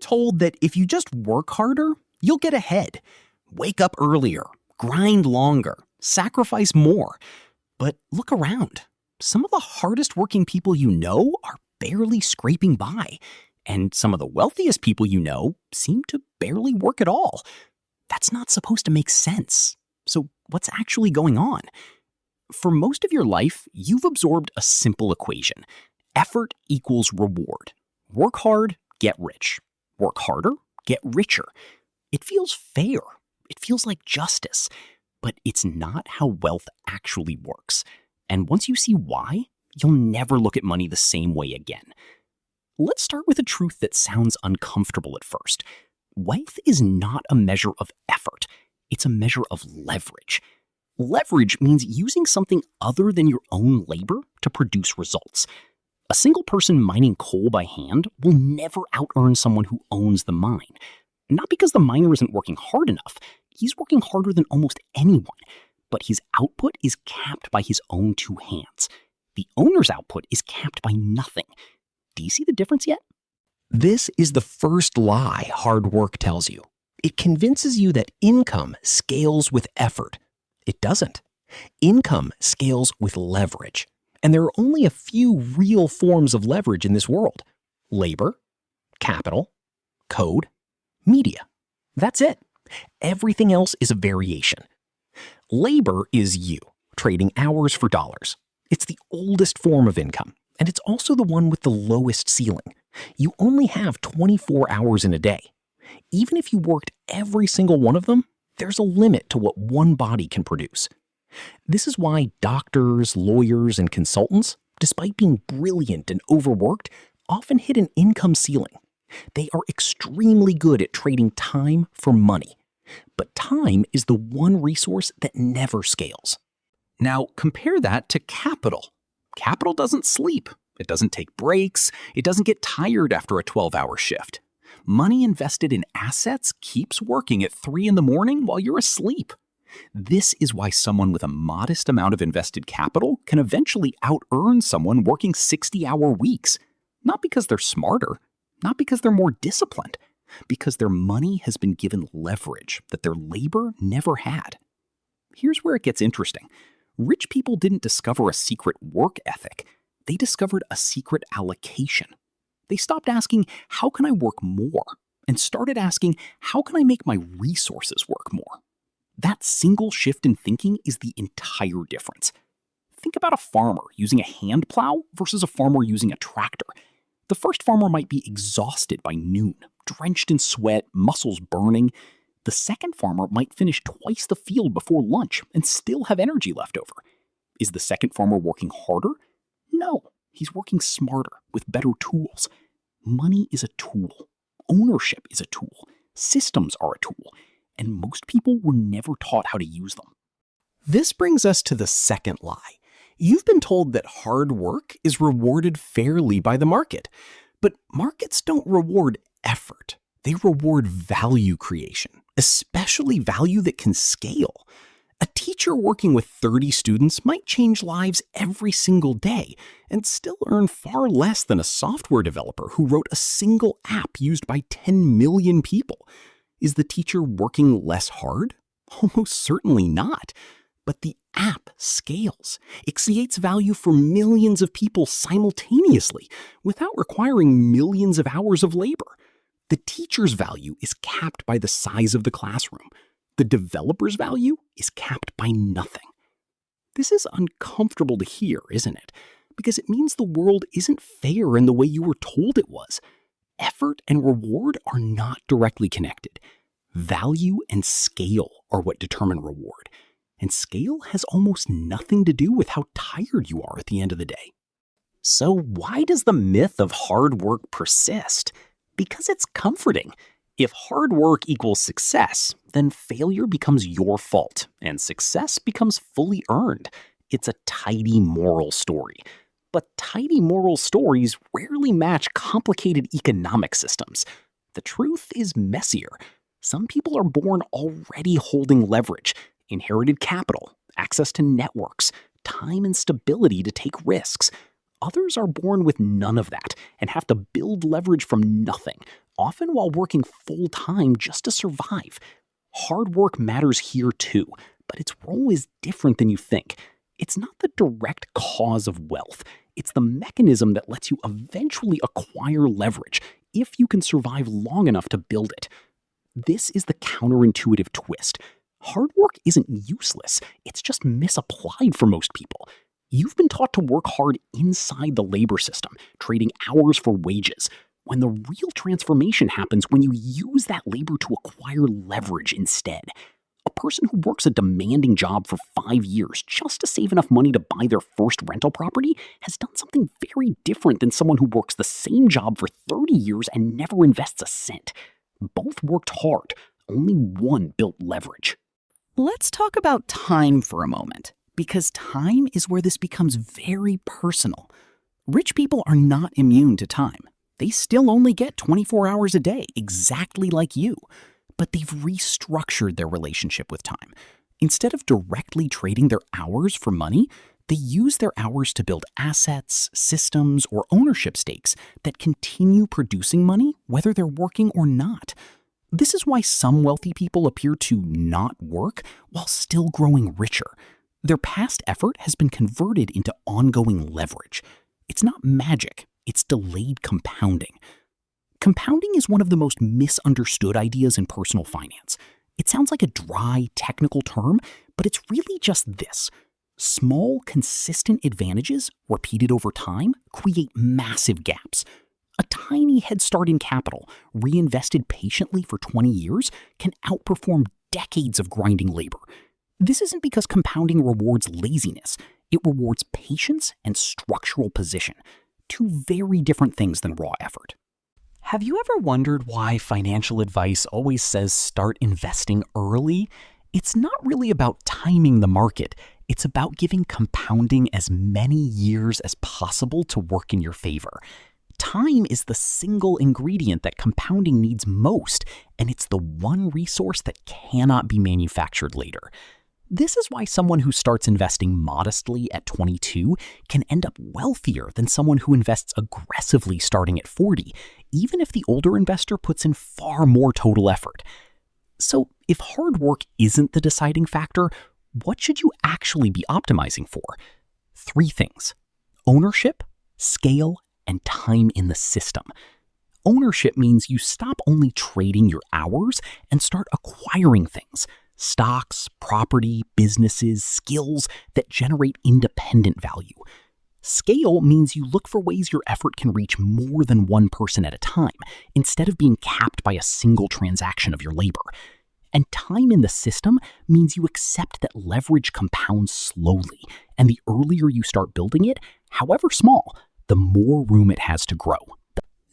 told that if you just work harder, you'll get ahead. Wake up earlier, grind longer, sacrifice more. But look around. Some of the hardest working people you know are barely scraping by. And some of the wealthiest people you know seem to barely work at all. That's not supposed to make sense. So what's actually going on? For most of your life, you've absorbed a simple equation. Effort equals reward. Work hard, get rich. Work harder, get richer. It feels fair. It feels like justice. But it's not how wealth actually works. And once you see why, you'll never look at money the same way again. Let's start with a truth that sounds uncomfortable at first. Wealth is not a measure of effort. It's a measure of leverage. Leverage means using something other than your own labor to produce results. A single person mining coal by hand will never out-earn someone who owns the mine. Not because the miner isn't working hard enough. He's working harder than almost anyone. But his output is capped by his own two hands. The owner's output is capped by nothing. Do you see the difference yet? This is the first lie hard work tells you. It convinces you that income scales with effort. It doesn't. Income scales with leverage. And there are only a few real forms of leverage in this world. Labor, capital, code, media. That's it. Everything else is a variation. Labor is you, trading hours for dollars. It's the oldest form of income, and it's also the one with the lowest ceiling. You only have 24 hours in a day. Even if you worked every single one of them, there's a limit to what one body can produce. This is why doctors, lawyers, and consultants, despite being brilliant and overworked, often hit an income ceiling. They are extremely good at trading time for money. But time is the one resource that never scales. Now, compare that to capital. Capital doesn't sleep. It doesn't take breaks. It doesn't get tired after a 12-hour shift. Money invested in assets keeps working at 3 in the morning while you're asleep. This is why someone with a modest amount of invested capital can eventually out-earn someone working 60-hour weeks. Not because they're smarter, not because they're more disciplined, because their money has been given leverage that their labor never had. Here's where it gets interesting. Rich people didn't discover a secret work ethic. They discovered a secret allocation. They stopped asking, how can I work more? And started asking, how can I make my resources work more? That single shift in thinking is the entire difference. Think about a farmer using a hand plow versus a farmer using a tractor. The first farmer might be exhausted by noon, drenched in sweat, muscles burning. The second farmer might finish twice the field before lunch and still have energy left over. Is the second farmer working harder? No, he's working smarter with better tools. Money is a tool. Ownership is a tool. Systems are a tool. And most people were never taught how to use them. This brings us to the second lie. You've been told that hard work is rewarded fairly by the market. But markets don't reward effort. They reward value creation, especially value that can scale. A teacher working with 30 students might change lives every single day and still earn far less than a software developer who wrote a single app used by 10 million people. Is the teacher working less hard? Almost certainly not. But the app scales. It creates value for millions of people simultaneously without requiring millions of hours of labor. The teacher's value is capped by the size of the classroom. The developer's value is capped by nothing. This is uncomfortable to hear, isn't it? Because it means the world isn't fair in the way you were told it was. Effort and reward are not directly connected. Value and scale are what determine reward. And scale has almost nothing to do with how tired you are at the end of the day. So why does the myth of hard work persist? Because it's comforting. If hard work equals success, then failure becomes your fault, and success becomes fully earned. It's a tidy moral story. But tidy moral stories rarely match complicated economic systems. The truth is messier. Some people are born already holding leverage, inherited capital, access to networks, time and stability to take risks. Others are born with none of that and have to build leverage from nothing, often while working full-time just to survive. Hard work matters here too, but its role is different than you think. It's not the direct cause of wealth. It's the mechanism that lets you eventually acquire leverage if you can survive long enough to build it. This is the counterintuitive twist. Hard work isn't useless. It's just misapplied for most people. You've been taught to work hard inside the labor system, trading hours for wages, when the real transformation happens when you use that labor to acquire leverage instead. A person who works a demanding job for 5 years just to save enough money to buy their first rental property has done something very different than someone who works the same job for 30 years and never invests a cent. Both worked hard. Only one built leverage. Let's talk about time for a moment, because time is where this becomes very personal. Rich people are not immune to time. They still only get 24 hours a day, exactly like you. But they've restructured their relationship with time. Instead of directly trading their hours for money, they use their hours to build assets, systems, or ownership stakes that continue producing money whether they're working or not. This is why some wealthy people appear to not work while still growing richer. Their past effort has been converted into ongoing leverage. It's not magic, it's delayed compounding. Compounding is one of the most misunderstood ideas in personal finance. It sounds like a dry, technical term, but it's really just this. Small, consistent advantages, repeated over time, create massive gaps. A tiny head start in capital, reinvested patiently for 20 years, can outperform decades of grinding labor. This isn't because compounding rewards laziness. It rewards patience and structural position. Two very different things than raw effort. Have you ever wondered why financial advice always says start investing early? It's not really about timing the market. It's about giving compounding as many years as possible to work in your favor. Time is the single ingredient that compounding needs most, and it's the one resource that cannot be manufactured later. This is why someone who starts investing modestly at 22 can end up wealthier than someone who invests aggressively starting at 40, even if the older investor puts in far more total effort. So, if hard work isn't the deciding factor, what should you actually be optimizing for? 3 things: ownership, scale, and time in the system. Ownership means you stop only trading your hours and start acquiring things. Stocks, property, businesses, skills that generate independent value. Scale means you look for ways your effort can reach more than one person at a time, instead of being capped by a single transaction of your labor. And time in the system means you accept that leverage compounds slowly, and the earlier you start building it, however small, the more room it has to grow.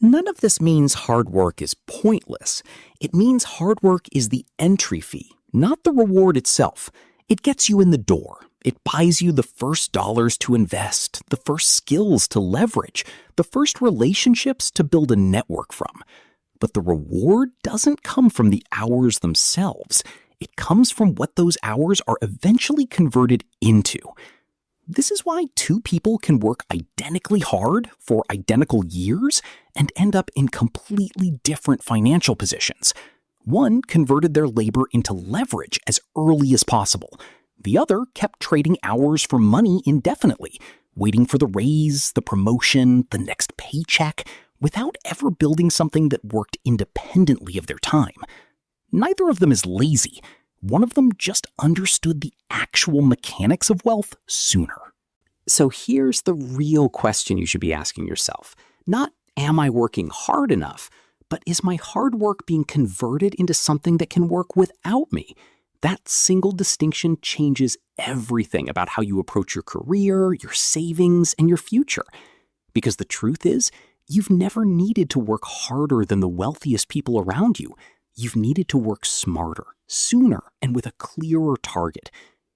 None of this means hard work is pointless. It means hard work is the entry fee, not the reward itself. It gets you in the door. It buys you the first dollars to invest, the first skills to leverage, the first relationships to build a network from. But the reward doesn't come from the hours themselves. It comes from what those hours are eventually converted into. This is why 2 people can work identically hard for identical years and end up in completely different financial positions. One converted their labor into leverage as early as possible. The other kept trading hours for money indefinitely, waiting for the raise, the promotion, the next paycheck, without ever building something that worked independently of their time. Neither of them is lazy. One of them just understood the actual mechanics of wealth sooner. So here's the real question you should be asking yourself. Not, am I working hard enough? But is my hard work being converted into something that can work without me? That single distinction changes everything about how you approach your career, your savings, and your future. Because the truth is, you've never needed to work harder than the wealthiest people around you. You've needed to work smarter, sooner, and with a clearer target.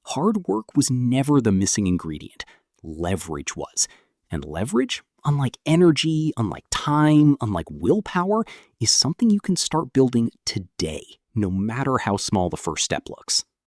Hard work was never the missing ingredient. Leverage was. And leverage, unlike energy, unlike time, unlike willpower, is something you can start building today, no matter how small the first step looks.